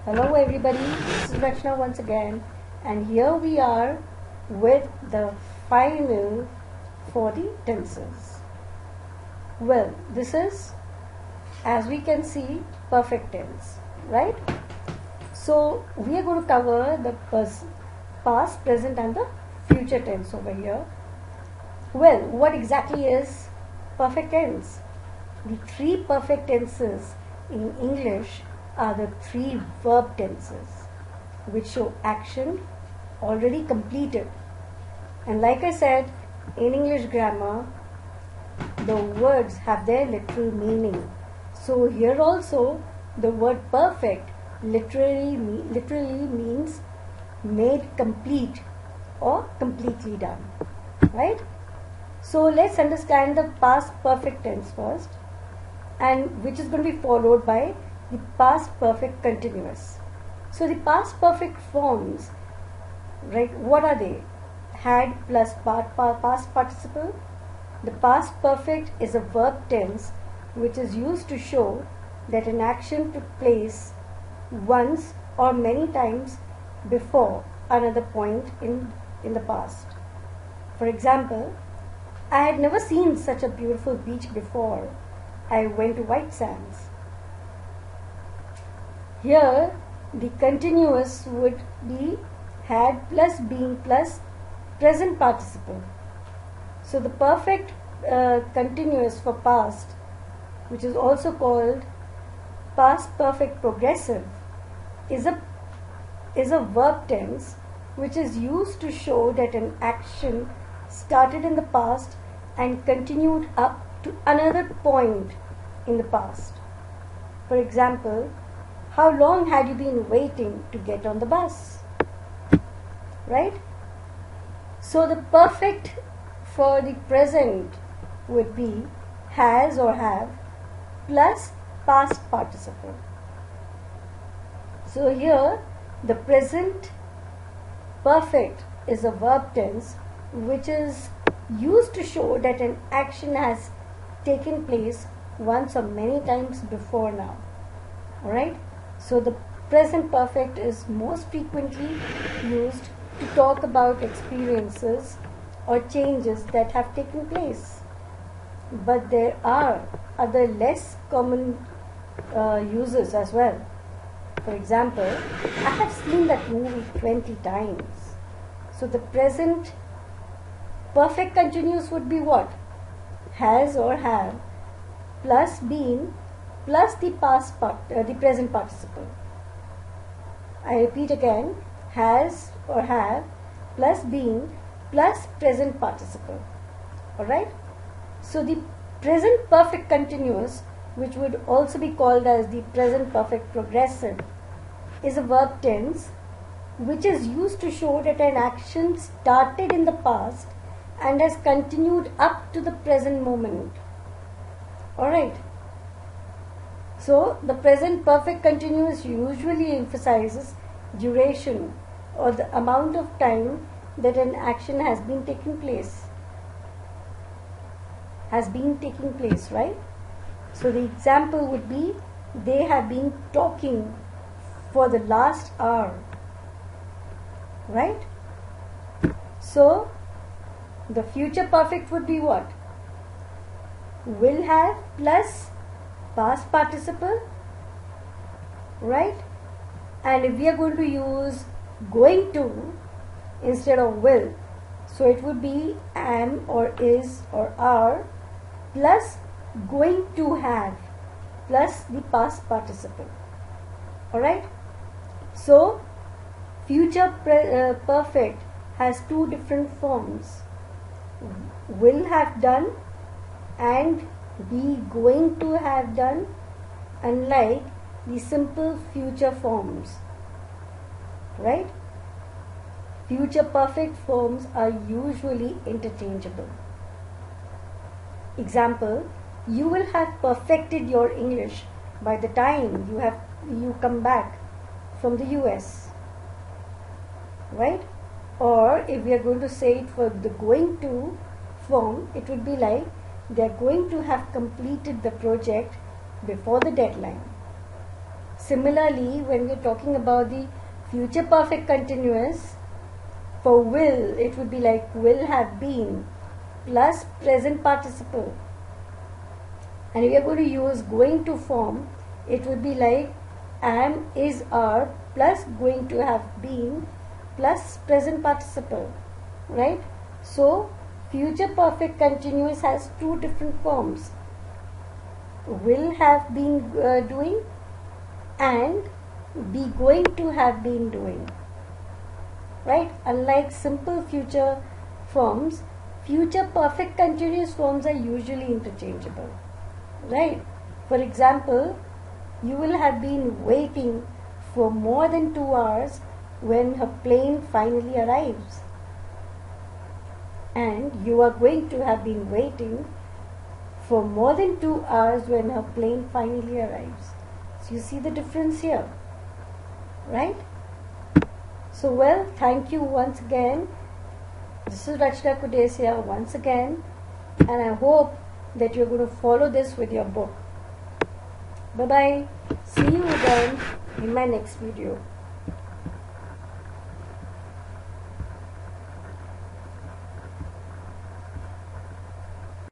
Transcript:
Hello everybody, this is Rachna once again, and here we are with the final for the tenses. Well, this is, as we can see, perfect tense, right? So we are going to cover the past, present and the future tense over here. Well, what exactly is perfect tense? The three perfect tenses in English are the three verb tenses which show action already completed. And like I said, in English grammar, the words have their literal meaning. So here also, the word perfect literally means made complete or completely done, right? So let's understand the past perfect tense first, and which is going to be followed by the past perfect continuous. So the past perfect forms, right, what are they? Had plus past participle. The past perfect is a verb tense which is used to show that an action took place once or many times before another point in the past. For example, I had never seen such a beautiful beach before I went to White Sands. Here, the continuous would be had plus been plus present participle. So the perfect continuous for past, which is also called past perfect progressive, is a verb tense which is used to show that an action started in the past and continued up to another point in the past. For example, how long had you been waiting to get on the bus? Right? So the perfect for the present would be has or have plus past participle. So here the present perfect is a verb tense which is used to show that an action has taken place once or many times before now. Alright? So the present perfect is most frequently used to talk about experiences or changes that have taken place. But there are other less common uses as well. For example, I have seen that movie 20 times. So the present perfect continuous would be what? Has or have plus been plus the the present participle. I repeat again, has or have plus been plus present participle. Alright? So the present perfect continuous, which would also be called as the present perfect progressive, is a verb tense which is used to show that an action started in the past and has continued up to the present moment. Alright? So the present perfect continuous usually emphasizes duration or the amount of time that an action has been taking place. Right? So the example would be they have been talking for the last hour. Right? So the future perfect would be what? Will have plus past participle, right? And if we are going to use going to instead of will, so it would be am or is or are plus going to have plus the past participle. Alright? So future perfect has two different forms, will have done and be going to have done, unlike the simple future forms. Right? Future perfect forms are usually interchangeable. Example, you will have perfected your English by the time you come back from the US. Right? Or if we are going to say it for the going to form, it would be like they are going to have completed the project before the deadline. Similarly, when we're talking about the future perfect continuous, for will, it would be like will have been plus present participle. And if we are going to use going to form, it would be like am, is, are plus going to have been plus present participle. Right? So, future perfect continuous has two different forms. Will have been doing and be going to have been doing. Right? Unlike simple future forms, future perfect continuous forms are usually interchangeable. Right? For example, you will have been waiting for more than 2 hours when her plane finally arrives. And you are going to have been waiting for more than 2 hours when her plane finally arrives. So you see the difference here. Right? So well, thank you once again. This is Rachna Kudesia once again, and I hope that you're going to follow this with your book. Bye bye. See you again in my next video.